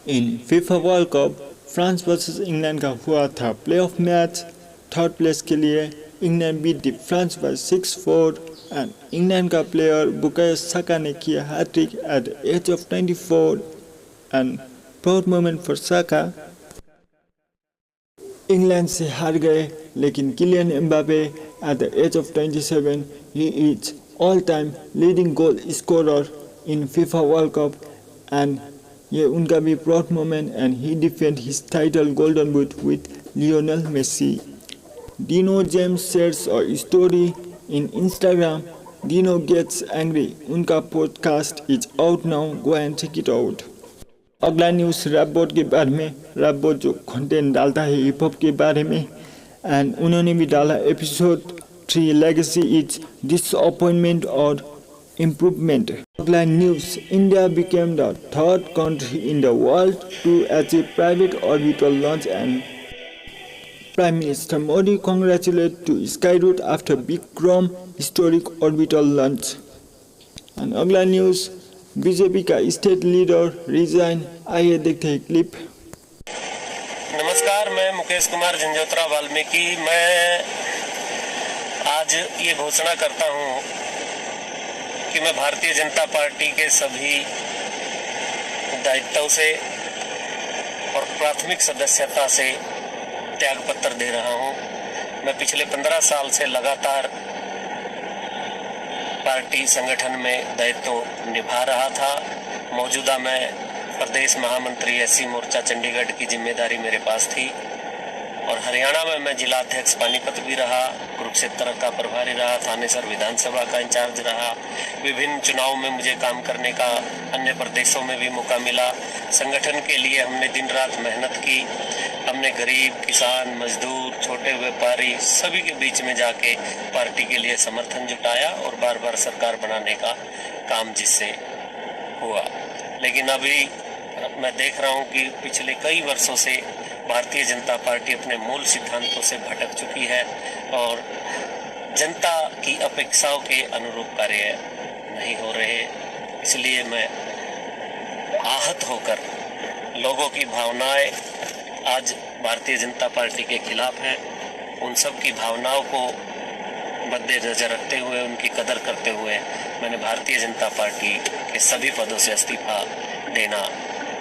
इन FIFA World Cup France versus England का हुआ था प्लेऑफ मैच। थर्ड प्लेस के लिए England beat the France by 6-4 and England का प्लेयर बुकायो साका ने किया hat-trick at the age of 24 and proud moment for Saka. England से हार गए लेकिन Kylian Mbappe at the age of 27 he is all time leading goal scorer in FIFA World Cup and ये उनका भी proud moment and he defend his title golden boot with Lionel Messi. Dino James shares a story in Instagram Dino gets angry. उनका podcast is out now, go and check it out. अगला news rap board के बारे में। Rap board जो content डालता है hip hop के बारे में एंड उन्होंने भी डाला एपिसोड 3 लेगेसी इज डिसअपॉइंटमेंट और इम्प्रूवमेंट। अगला news India became the third country in the world to achieve private orbital launch and prime minister Modi congratulate to Skyroot after Vikram historic orbital launch. And अगला news BJP का state leader resign. आइए देखते हैं clip. नमस्कार, मैं मुकेश कुमार झंझोत्रा वाल्मीकि। मैं आज ये घोषणा करता हूँ कि मैं भारतीय जनता पार्टी के सभी दायित्वों से और प्राथमिक सदस्यता से त्याग पत्र दे रहा हूँ। मैं पिछले 15 साल से लगातार पार्टी संगठन में दायित्व निभा रहा था। मौजूदा मैं प्रदेश महामंत्री एससी मोर्चा चंडीगढ़ की जिम्मेदारी मेरे पास थी और हरियाणा में मैं जिलाध्यक्ष पानीपत भी रहा, कुरुक्षेत्र का प्रभारी रहा, थानेसर विधानसभा का इंचार्ज रहा। विभिन्न चुनाव में मुझे काम करने का अन्य प्रदेशों में भी मौका मिला। संगठन के लिए हमने दिन रात मेहनत की। हमने गरीब, किसान, मजदूर, छोटे व्यापारी सभी के बीच में जाके पार्टी के लिए समर्थन जुटाया और बार बार सरकार बनाने का काम जिससे हुआ। लेकिन अभी मैं देख रहा हूँ कि पिछले कई वर्षों से भारतीय जनता पार्टी अपने मूल सिद्धांतों से भटक चुकी है और जनता की अपेक्षाओं के अनुरूप कार्य नहीं हो रहे। इसलिए मैं आहत होकर लोगों की भावनाएं आज भारतीय जनता पार्टी के खिलाफ हैं। उन सब की भावनाओं को मद्देनजर रखते हुए, उनकी कदर करते हुए मैंने भारतीय जनता पार्टी के सभी पदों से इस्तीफा देना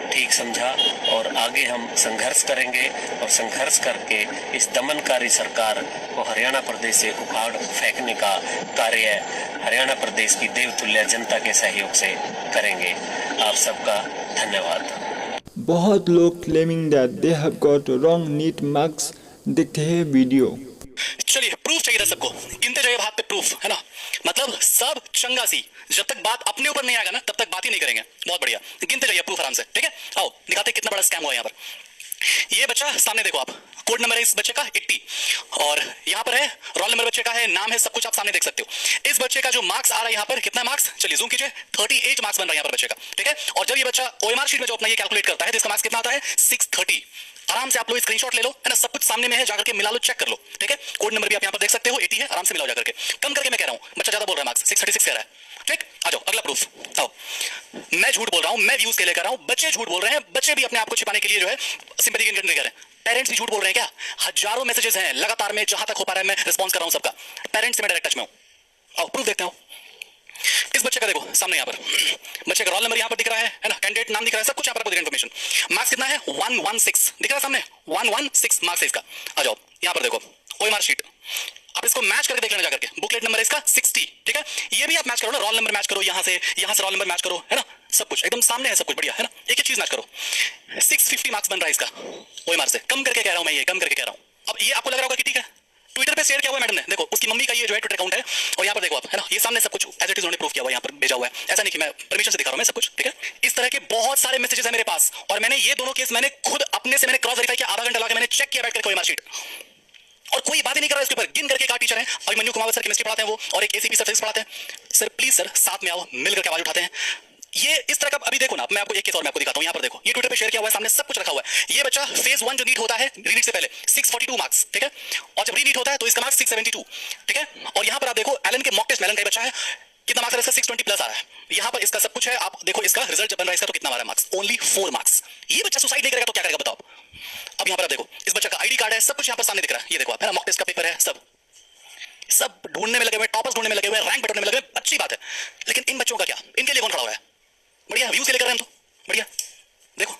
ठीक समझा और आगे हम संघर्ष करेंगे और संघर्ष करके इस दमनकारी सरकार को हरियाणा प्रदेश से उखाड़ फेंकने का कार्य हरियाणा प्रदेश की देवतुल्य जनता के सहयोग से करेंगे। आप सबका धन्यवाद। बहुत लोग claiming that they have got wrong NEET marks. देखते हैं वीडियो। चलिए, प्रूफ चाहिए था सबको, गिनते जाइए हाथ पे प्रूफ, है ना। मतलब सब चंगासी, जब तक बात अपने ऊपर नहीं आएगा ना तब तक बात ही नहीं करेंगे। बहुत बढ़िया, गिनते जाइए प्रूफ आराम से, ठीक है। आओ दिखाते कितना बड़ा स्कैम हुआ यहाँ पर। ये बच्चा सामने देखो आप, कोड नंबर है इस बच्चे का 80 और यहाँ पर है रोल नंबर बच्चे का है, नाम है, सब कुछ आप सामने देख सकते हो। इस बच्चे का जो मार्क्स आ रहा है यहाँ पर, कितना मार्क्स, चलिए जूम कीजिए, 38 मार्क्स बन रहा है यहाँ पर बच्चे का, ठीक है। और जब ये बच्चा ओएमआर शीट में जो अपना ये कैलकुलेट करता है तो इसका मार्क्स कितना आता है 630। आराम से आप लोग स्क्रीनशॉट ले लो, है ना, सब कुछ सामने में है, जाकर के मिला लो, चेक कर लो, ठीक है। कोड नंबर भी आप यहाँ पर देख सकते हो, 80 है, आराम से मिलाओ जाकर के। कम करके मैं कह रहा हूँ, बच्चा ज्यादा बोल रहा है, मार्क्स 636 कह रहा है, ठीक। आ जाओ अगला प्रूफ। आओ, मैं झूठ बोल रहा हूँ, मैं व्यूज के लिए कर रहा हूँ, बच्चे झूठ बोल रहे हैं, बच्चे भी अपने आप को छिपाने के लिए जो है सिंपैथी गेन करने कर रहे हैं। पेरेंट्स भी झूठ बोल रहे हैं क्या? हजारों मैसेजेस हैं लगातार, में जहां तक हो पा रहा है मैं रिस्पॉन्स कर रहा हूं सबका। पेरेंट्स से मैं डायरेक्ट टच में हूं। आओ प्रूफ देखते हो। इस बच्चे का देखो सामने, यहाँ पर बच्चे का रोल नंबर यहाँ पर दिख रहा है ना, कैंडिडेट नाम दिख रहा है, सब कुछ यहाँ पर आपको दिख रहा है इन्फॉर्मेशन। मार्क्स कितना है 116 दिख रहा है सामने, 116 मार्क्स है इसका। आ जाओ यहाँ पर देखो ओएमआर शीट, आप इसको मैच करके देख लेना जाकर के। बुकलेट नंबर है इसका 60, ठीक है। ये भी आप मैच करो ना, रोल नंबर मैच करो, यहाँ से रोल नंबर मैच करो, है ना, सब कुछ एकदम सामने है, सब कुछ बढ़िया है ना। एक एक चीज मैच करो। 650 मार्क्स बन रहा है इसका ओएमआर से। कम करके कह रहा हूं मैं, ये कम करके कह रहा हूं। अब ये आपको लग रहा होगा कि ठीक है, ट्विटर पे शेयर किया हुआ है मैडम ने, देखो उसकी मम्मी का ये जो है ट्विटर अकाउंट है और यहाँ पर देखो आप, है ना, ये सामने सब कुछ एज इट इज उन्होंने प्रूफ किया हुआ है, यहाँ पर भेजा हुआ है। ऐसा नहीं कि मैं परमिशन से दिखा रहा हूं मैं सब कुछ, ठीक है। इस तरह के बहुत सारे मैसेजेस है मेरे पास और मैंने ये दोनों केस मैंने खुद अपने से मैंने क्रॉस वेरीफाई किया, आधा घंटा लगा मैंने चेक किया बैठ करके ओएमआर शीट, और कोई बात ही नहीं कर रहा है इसके ऊपर। गिन करके का टीचर है, अभिमन्यु कुमार सर केमिस्ट्री पढ़ाते हैं वो, और एक एसीपी सर फिजिक्स पढ़ाते हैं। सर प्लीज सर साथ में आओ, मिलकर के आवाज उठाते हैं। ये इस तरह का अभी देखो ना, मैं आपको एक केस और मैं आपको दिखाता हूं। यहाँ पर देखो, ये ट्विटर पे शेयर किया हुआ है, सामने सब कुछ रखा हुआ है। ये बच्चा फेज 1 जो नीट होता है, रीनीट से पहले 642 मार्क्स, ठीक है, और जब रीनीट होता है तो इसका मार्क्स 672, ठीक है। और यहाँ पर आप देखो एलन के मॉक टेस्ट में एलन का बच्चा है, कितना मार्क्स आ रहा है इसका? 620 प्लस आ रहा है। यहाँ पर इसका सब कुछ है, आप देखो इसका रिजल्ट जब बन रहा है इसका, तो कितना आ रहा है मार्क्स? Only 4 marks. ये बच्चा सुसाइड नहीं करेगा तो क्या करेगा बताओ? अब यहाँ पर आप देखो, इस बच्चा का आईडी कार्ड है, सब कुछ यहाँ पर सामने दिख रहा है। ये देखो आप, है ना, मॉक टेस्ट का पेपर है, सब ढूंढने में लगे हुए, टॉपर्स ढूंढने में लगे हुए, रैंक बटोरने में लगे हुए, अच्छी बात है। लेकिन इन बच्चों का क्या? इनके लिए कौन खड़ा हुआ है? बढ़िया व्यूज के लिए कर रहे हैं हम तो, बढ़िया। देखो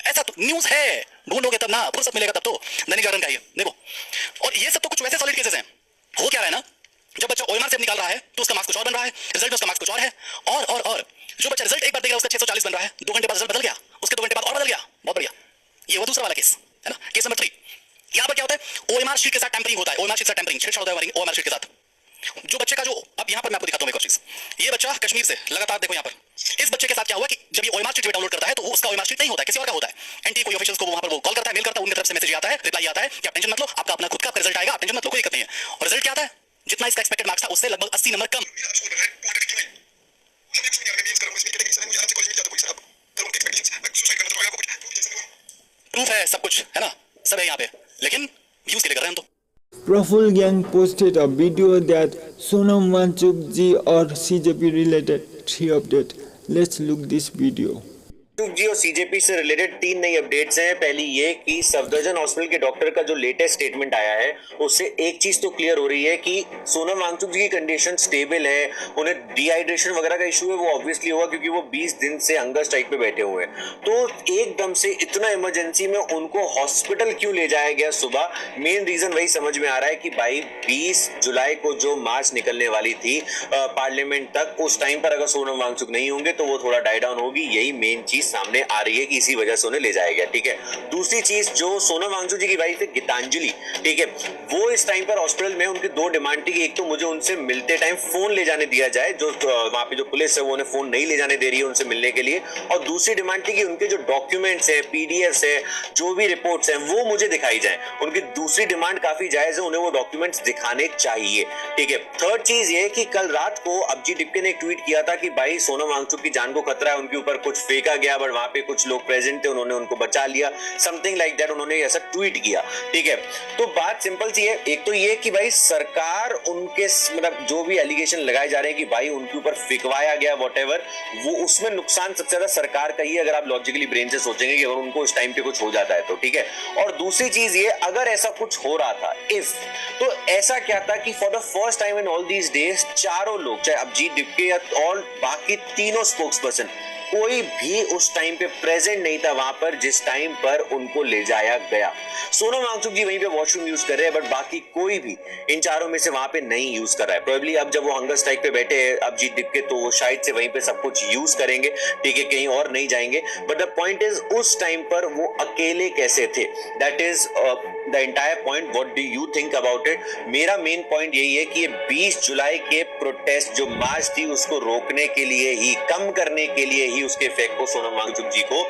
ऐसा तो न्यूज है, ढूंढोगे तब ना, फुर्सत मिलेगा तब तो। दैनिक जागरण का ये देखो, और ये सब तो कुछ वैसे सॉलिड केसेस हैं। हो क्या रहा है ना, जब बच्चा ओएमआर से निकाल रहा है तो उसका मार्क्स कुछ और बन रहा है, रिजल्ट में उसका मार्क्स कुछ और है, और जो बच्चा रिजल्ट एक बार देगा उसका 640 बन रहा है, 2 घंटे बाद रिजल्ट बदल गया, उसके 2 घंटे बाद और बदल गया। बहुत बढ़िया। ये वो दूसरा वाला केस है ना, केस नंबर 3। यहां पर क्या होता है, ओएमआर शीट के साथ टैंपरिंग होता है, ओएमआर शीट से टैंपरिंग, छेड़छाड़ होता है ओएमआर शीट के साथ। जो बच्चे का जो, अब यहां पर मैं आपको दिखाता हूं एक और चीज। ये बच्चा कश्मीर से लगातार, देखो यहां पर इस बच्चे के साथ क्या हुआ कि जब ये ओएमआर शीट डाउनलोड करता है तो वो उसका ओएमआर शीट नहीं होता है, किसी और का होता है। एनटी कोई ऑफिशियल्स को वहां पर वो कॉल करता है, मेल करता है, उनकी तरफ से मैसेज आता है, रिप्लाई आता है कि आप टेंशन मत लो, आपका अपना खुद का रिजल्ट आएगा, आप टेंशन मत लो, कोई दिक्कत नहीं है। और रिजल्ट क्या आता है? जितना इसका एक्सपेक्टेड मार्क्स था उससे लगभग 80 नंबर कम। प्रूफ है, सब कुछ है ना, सब है यहाँ पे, लेकिन व्यूज के लिए कर रहे हैं हम तो। Praful Gang posted a video that Sonam Wangchuk ji or CJP related 3 update. Let's look this video. जी और सीजेपी से रिलेटेड 3 नई अपडेट्स हैं। पहली ये कि सफदरजंग हॉस्पिटल के डॉक्टर का जो लेटेस्ट स्टेटमेंट आया है उससे एक चीज तो क्लियर हो रही है कि सोनम वांगचुक जी की कंडीशन स्टेबल है। उन्हें डिहाइड्रेशन वगैरह का इशू है वो ऑब्वियसली होगा क्योंकि वो 20 दिन से हंगर स्ट्राइक पे बैठे हुए हैं। तो एकदम से इतना इमरजेंसी में उनको हॉस्पिटल क्यों ले जाया गया सुबह? मेन रीजन वही समझ में आ रहा है कि भाई 20 जुलाई को जो मार्च निकलने वाली थी पार्लियामेंट तक, उस टाइम पर अगर सोनम वांगचुक नहीं होंगे तो वो थोड़ा डाई डाउन होगी। यही मेन चीज सामने आ रही है कि इसी वजह से उन्हें ले जाया गया। ठीक है, दूसरी चीज जो सोनम वांगचुक जी की वाइफ है गीतांजलि, ठीक है, वो इस टाइम पर हॉस्पिटल में उनकी 2 डिमांड थी कि एक तो मुझे उनसे मिलते टाइम फोन ले जाने दिया जाए, जो वहां पे जो पुलिस है वो उन्हें फोन नहीं ले जाने दे रही है उनसे मिलने के लिए, और दूसरी डिमांड थी कि उनके जो डॉक्यूमेंट्स है, पीडीएफ्स है, जो भी रिपोर्ट्स हैं वो मुझे दिखाई जाए। उनकी दूसरी डिमांड काफी जायज है, उन्हें वो डॉक्यूमेंट्स दिखाने चाहिए। ठीक है, थर्ड चीज ये कि कल रात को अभिजीत डिप्के ने एक ट्वीट किया था कि भाई सोनम वांगचुक की जान को खतरा है, उनके ऊपर कुछ फेंका गया बट वहां पे कुछ लोग प्रेजेंट थे, उन्होंने उनको बचा लिया, समथिंग लाइक दैट, उन्होंने ऐसा ट्वीट किया। ठीक है, तो बात सिंपल सी है, एक तो ये कि भाई सरकार उनके मतलब जो भी एलिगेशन लगाए जा रहे हैं कि भाई उनके ऊपर फिकवाया गया व्हाटएवर, वो उसमें नुकसान सबसे ज्यादा सरकार का ही है अगर आप लॉजिकली ब्रेन से सोचेंगे कि अगर उनको उस टाइम पे कुछ हो जाता है तो। ठीक है, और दूसरी चीज ये, अगर ऐसा कुछ हो रहा था इफ, तो ऐसा क्या था कि for the first time in all these days चारों लोग, चाहे अभिजीत डिप्के या और बाकी तीनों स्पोक्स पर्सन, कोई भी उस टाइम पे प्रेजेंट नहीं था वहां पर जिस टाइम पर उनको ले जाया गया। सोनम वांगचुक जी वहीं पे वॉशरूम यूज कर रहे हैं बट बाकी कोई भी इन चारों में से वहां पे नहीं यूज कर रहा है। प्रोबेबली अब जब वो हंगर स्ट्राइक पे बैठे हैं अभिजीत डिप्के, तो वो शायद से वहीं पे सब कुछ यूज करेंगे, ठीक है, कहीं और नहीं जाएंगे। बट द पॉइंट इज उस टाइम पर वो अकेले कैसे थे, that is the entire point. What do you think about it? मेरा मेन पॉइंट यही है कि ये 20 जुलाई के प्रोटेस्ट जो मार्च थी उसको रोकने के लिए ही, कम करने के लिए ही उसके इफेक्ट को सोनम वांगचुक जी को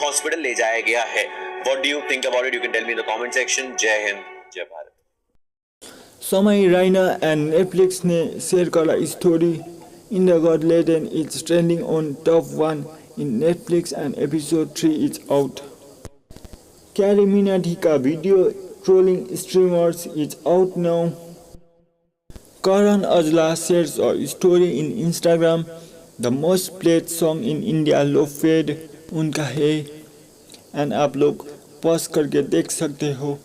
हॉस्पिटल ले जाया गया है। What do you think about it? You can tell me in the comment section. जय हिंद, जय भारत। समय राइना and Netflix ने शेयर करा story India Got Laden is trending on top 1 in Netflix and episode 3 is out. Carrie Minati का video trolling streamers is out now. Karan Aujla shares a story in Instagram. The most played song in India Love Fade उनका है and आप लोग pause करके देख सकते हो।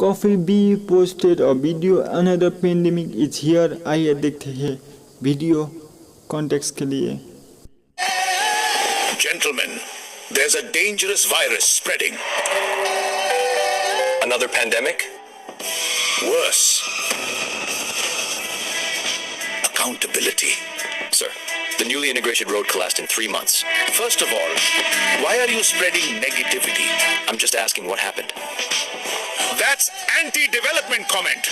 Coffee be posted a video another pandemic is here. आइए देखते हैं वीडियो कॉन्टेक्स्ट के लिए। Gentlemen, there's a dangerous virus spreading. Another pandemic? Worse. Accountability. Sir, the newly integrated road collapsed in 3 months. First of all, why are you spreading negativity? I'm just asking what happened. That's anti-development comment.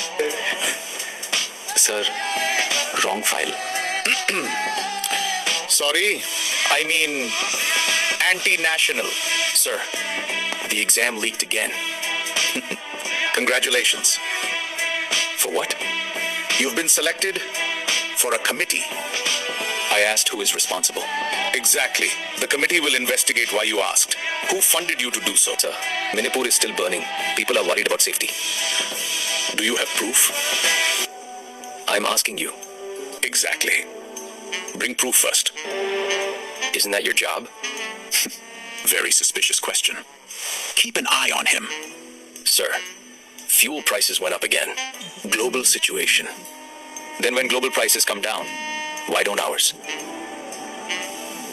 Sir, wrong file. Sorry, I mean anti-national. Sir, the exam leaked again. Congratulations. For what? You've been selected for a committee. I asked who is responsible. Exactly. The committee will investigate why you asked. Who funded you to do so? Sir, Manipur is still burning. People are worried about safety. Do you have proof? I'm asking you. Exactly. Bring proof first. Isn't that your job? Very suspicious question. Keep an eye on him. Sir, fuel prices went up again. Global situation. Then when global prices come down, why don't ours?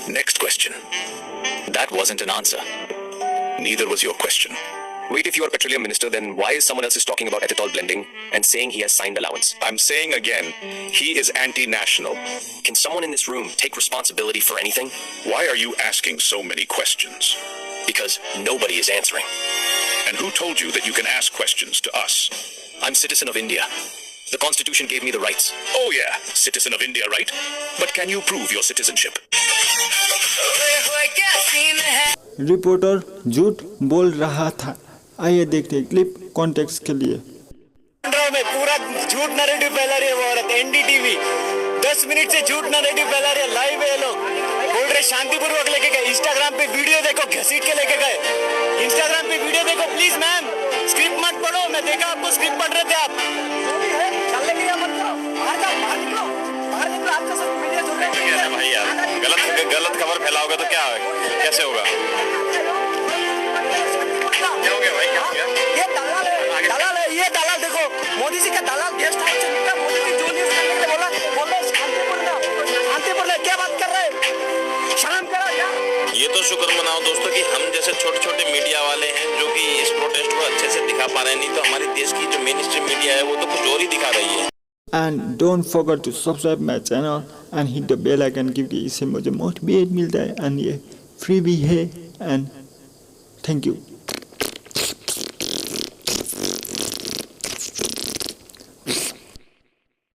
Next question. That wasn't an answer. Neither was your question. Wait, if you are petroleum minister, then why is someone else is talking about ethanol blending and saying he has signed allowance? I'm saying again, he is anti-national. Can someone in this room take responsibility for anything? Why are you asking so many questions? Because nobody is answering. And who told you that you can ask questions to us? I'm citizen of India. The Constitution gave me the rights. Oh yeah, citizen of India, right? But can you prove your citizenship? Reporter झूठ बोल रहा था। आइए देखते हैं clip context के लिए। में पूरा झूठ नैरेटिव फैला रही है वो औरत। एनडीटीवी 10 मिनट से झूठ नैरेटिव फैला रही है। लाइव है लोग, बोल रहे शांतिपूर्वक लेके गए। इंस्टाग्राम पे वीडियो देखो, घसीट के लेके गए। इंस्टाग्राम पे वीडियो देखो प्लीज मैम, स्क्रिप्ट मत पढ़ो। मैं देखा आपको स्क्रिप्ट पढ़ रहे थे आप। चलने के लिए मत करो, बाहर जाओ, बाहर निकलो, बाहर निकलो। आपका सब वीडियो चल रहा है भाई यार। गलत खबर फैलाओगे तो क्या कैसे होगा? क्या हो गया भाई? क्या हो गया? ये दलाल है, दलाल है, ये दलाल देखो। मोदी जी का दलाल गेस्ट हाउस से निकला। मोदी जी जो न्यूज़ करने के लिए बोला शांतिपूर्ण। क्या बात कर रहे हैं? शर्म करो यार। ये तो शुक्र मनाओ दोस्तों कि हम जैसे छोटे छोटे मीडिया वाले हैं जो कि इस प्रोटेस्ट को अच्छे से दिखा पा रहे हैं। नहीं तो हमारे देश की जो मेन स्ट्रीम मीडिया है वो तो कुछ और ही दिखा रही है। And don't forget to subscribe my channel and hit the bell icon क्योंकि इससे मुझे मोटिवेट मिलता है and ये फ्री भी है and thank you.